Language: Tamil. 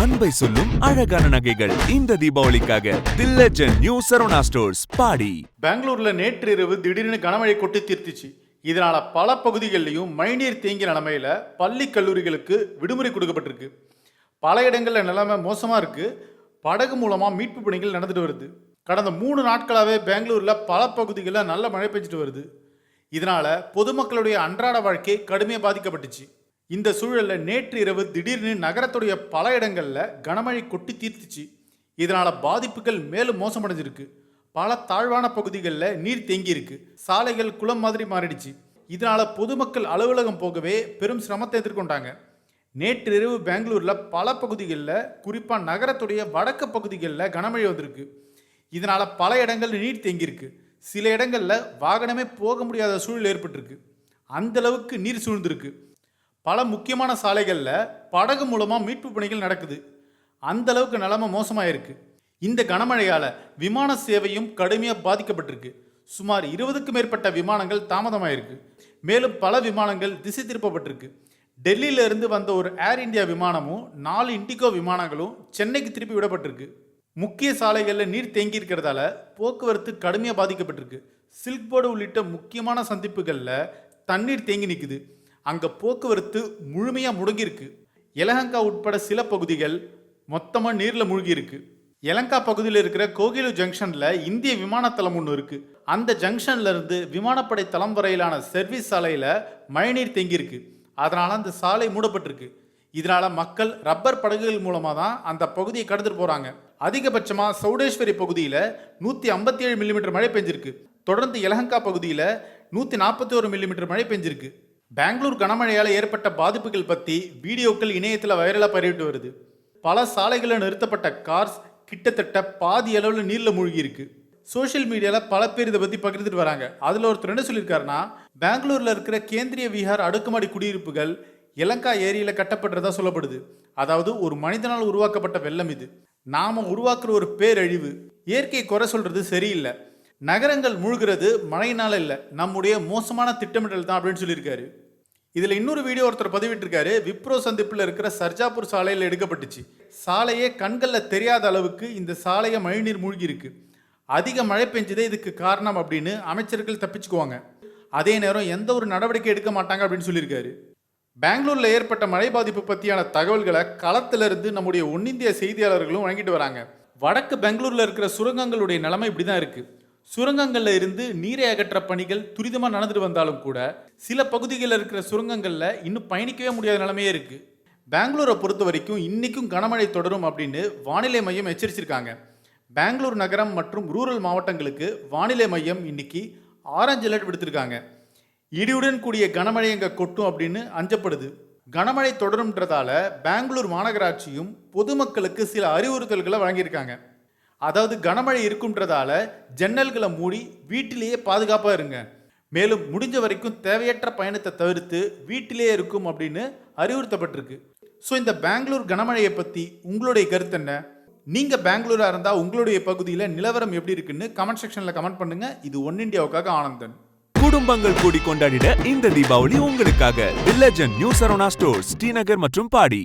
அன்பை சொல்லும் அழகான நகைகள் இந்த தீபாவளிக்காக தி லெஜெண்ட் நியூ சரவணா ஸ்டோர்ஸ் பாடி. பெங்களூர்ல நேற்று இரவு திடீர்னு கனமழை கொட்டி தீர்த்துச்சு. இதனால பல பகுதிகளிலையும் மழைநீர் தேங்கிய நிலைமையில பள்ளி கல்லூரிகளுக்கு விடுமுறை கொடுக்கப்பட்டிருக்கு. பல இடங்கள்ல நிலைமை மோசமா இருக்கு. படகு மூலமா மீட்பு பணிகள் நடந்துட்டு வருது. கடந்த 3 நாட்களாவே பெங்களூர்ல பல பகுதிகளில் நல்ல மழை பெஞ்சிட்டு வருது. இதனால பொதுமக்களுடைய அன்றாட வாழ்க்கை கடுமையாக பாதிக்கப்பட்டுச்சு. இந்த சூழல்ல நேற்று இரவு திடீர்னு நகரத்துடைய பல இடங்கள்ல கனமழை கொட்டி தீர்த்துச்சு. இதனால பாதிப்புகள் மேலும் மோசமடைஞ்சிருக்கு. பல தாழ்வான பகுதிகளில் நீர் தேங்கி இருக்கு. சாலைகள் குளம் மாதிரி மாறிடுச்சு. இதனால பொதுமக்கள் அலுவலகம் போகவே பெரும் சிரமத்தை எதிர்கொண்டாங்க. நேற்று இரவு பெங்களூர்ல பல பகுதிகளில் குறிப்பா நகரத்துடைய வடக்கு பகுதிகளில் கனமழை வந்திருக்கு. இதனால பல இடங்கள்ல நீர் தேங்கியிருக்கு. சில இடங்கள்ல வாகனமே போக முடியாத சூழல் ஏற்பட்டிருக்கு. அந்த அளவுக்கு நீர் சூழ்ந்திருக்கு. பல முக்கியமான சாலைகளில் படகு மூலமாக மீட்பு பணிகள் நடக்குது. அந்த அளவுக்கு நிலைமை மோசமாயிருக்கு. இந்த கனமழையால் விமான சேவையும் கடுமையாக பாதிக்கப்பட்டிருக்கு. சுமார் 20க்கும் மேற்பட்ட விமானங்கள் தாமதமாயிருக்கு. மேலும் பல விமானங்கள் திசை திருப்பப்பட்டிருக்கு. டெல்லியிலிருந்து வந்த ஒரு ஏர் இந்தியா விமானமும் 4 இண்டிகோ விமானங்களும் சென்னைக்கு திருப்பி விடப்பட்டிருக்கு. முக்கிய சாலைகளில் நீர் தேங்கி இருக்கிறதால போக்குவரத்து கடுமையாக பாதிக்கப்பட்டிருக்கு. சில்க் போர்டு உள்ளிட்ட முக்கியமான சந்திப்புகளில் தண்ணீர் தேங்கி நிற்குது. அங்கே போக்குவரத்து முழுமையாக முடங்கியிருக்கு. யலஹங்கா உட்பட சில பகுதிகள் மொத்தமாக நீரில் மூழ்கியிருக்கு. யலஹங்கா பகுதியில் இருக்கிற கோகிலு ஜங்ஷனில் இந்திய விமானத்தளம் ஒன்று இருக்குது. அந்த ஜங்ஷன்ல இருந்து விமானப்படை தளம் வரையிலான சர்வீஸ் சாலையில் மழைநீர் தேங்கியிருக்கு. அதனால் அந்த சாலை மூடப்பட்டிருக்கு. இதனால் மக்கள் ரப்பர் படகுகள் மூலமாக தான் அந்த பகுதியை கடந்துட்டு போகிறாங்க. அதிகபட்சமாக சௌடேஸ்வரி பகுதியில் 157 மில்லிமீட்டர் மழை பெஞ்சிருக்கு. தொடர்ந்து யலஹங்கா பகுதியில் 141 மில்லிமீட்டர் மழை பெஞ்சிருக்கு. பெங்களூர் கனமழையால் ஏற்பட்ட பாதிப்புகள் பற்றி வீடியோக்கள் இணையத்தில் வைரலாக பரவிட்டு வருது. பல சாலைகளில் நிறுத்தப்பட்ட கார்ஸ் கிட்டத்தட்ட பாதி அளவில் நீரில் மூழ்கி இருக்கு. சோஷியல் மீடியாவில் பல பேர் இதை பற்றி பகிர்ந்துட்டு வராங்க. அதில் ஒருத்தர் என்ன சொல்லியிருக்காருன்னா, பெங்களூரில் இருக்கிற கேந்திரிய விஹார் அடுக்குமாடி குடியிருப்புகள் யலஹங்கா ஏரியில் கட்டப்பட்டதா சொல்லப்படுது. அதாவது ஒரு மனிதனால் உருவாக்கப்பட்ட வெள்ளம் இது. நாம உருவாக்குற ஒரு பேரழிவு. இயற்கையை குறை சொல்றது சரியில்லை. நகரங்கள் மூழ்கிறது மழையினால இல்லை, நம்முடைய மோசமான திட்டமிடல் தான் அப்படின்னு சொல்லியிருக்காரு. இதில் இன்னொரு வீடியோ ஒருத்தர் பதிவிட்டிருக்காரு. விப்ரோ சந்திப்பில் இருக்கிற சர்ஜாப்பூர் சாலையில் எடுக்கப்பட்டுச்சு. சாலையே கண்களில் தெரியாத அளவுக்கு இந்த சாலையை மழைநீர் மூழ்கி இருக்கு. அதிக மழை பெஞ்சதே இதுக்கு காரணம் அப்படின்னு அமைச்சர்கள் தப்பிச்சுக்குவாங்க. அதே நேரம் எந்த ஒரு நடவடிக்கை எடுக்க மாட்டாங்க அப்படின்னு சொல்லியிருக்காரு. பெங்களூரில் ஏற்பட்ட மழை பாதிப்பு பற்றியான தகவல்களை களத்திலிருந்து நம்முடைய ஒன்னிந்திய செய்தியாளர்களும் வழங்கிட்டு வராங்க. வடக்கு பெங்களூரில் இருக்கிற சுரங்கங்களுடைய நிலைமை இப்படி தான் இருக்குது. சுரங்கங்களில் இருந்து நீரை அகற்ற பணிகள் துரிதமாக நடந்துட்டு வந்தாலும் கூட சில பகுதிகளில் இருக்கிற சுரங்கங்களில் இன்னும் பயணிக்கவே முடியாத நிலைமையே இருக்குது. பெங்களூரை பொறுத்த வரைக்கும் இன்றைக்கும் கனமழை தொடரும் அப்படின்னு வானிலை மையம் எச்சரிச்சிருக்காங்க. பெங்களூர் நகரம் மற்றும் ரூரல் மாவட்டங்களுக்கு வானிலை மையம் இன்னைக்கு ஆரஞ்சு அலர்ட் விடுத்திருக்காங்க. இடியுடன் கூடிய கனமழை எங்கே கொட்டும் அப்படின்னு அஞ்சப்படுது. கனமழை தொடரும்ன்றதால பெங்களூர் மாநகராட்சியும் பொதுமக்களுக்கு சில அறிவுறுத்தல்களை வழங்கியிருக்காங்க. அதாவது கனமழை இருக்கும்ன்றதால ஜன்னல்களை மூடி வீட்டிலேயே பாதுகாப்பாக இருங்க. மேலும் முடிஞ்ச வரைக்கும் தேவையற்ற பயணத்தை தவிர்த்து வீட்டிலேயே இருக்கும் அப்படின்னு அறிவுறுத்தப்பட்டிருக்கு. ஸோ இந்த பெங்களூர் கனமழையை பற்றி உங்களுடைய கருத்து என்ன? நீங்கள் பெங்களூராக இருந்தால் உங்களுடைய பகுதியில் நிலவரம் எப்படி இருக்குன்னு கமெண்ட் செக்ஷனில் கமெண்ட் பண்ணுங்க. இது ஒன் இண்டியாவுக்காக ஆனந்தன். குடும்பங்கள் கூடி கொண்டாடிட இந்த தீபாவளி உங்களுக்காக the legend new Saravana stores, Srinagar மற்றும் பாடி.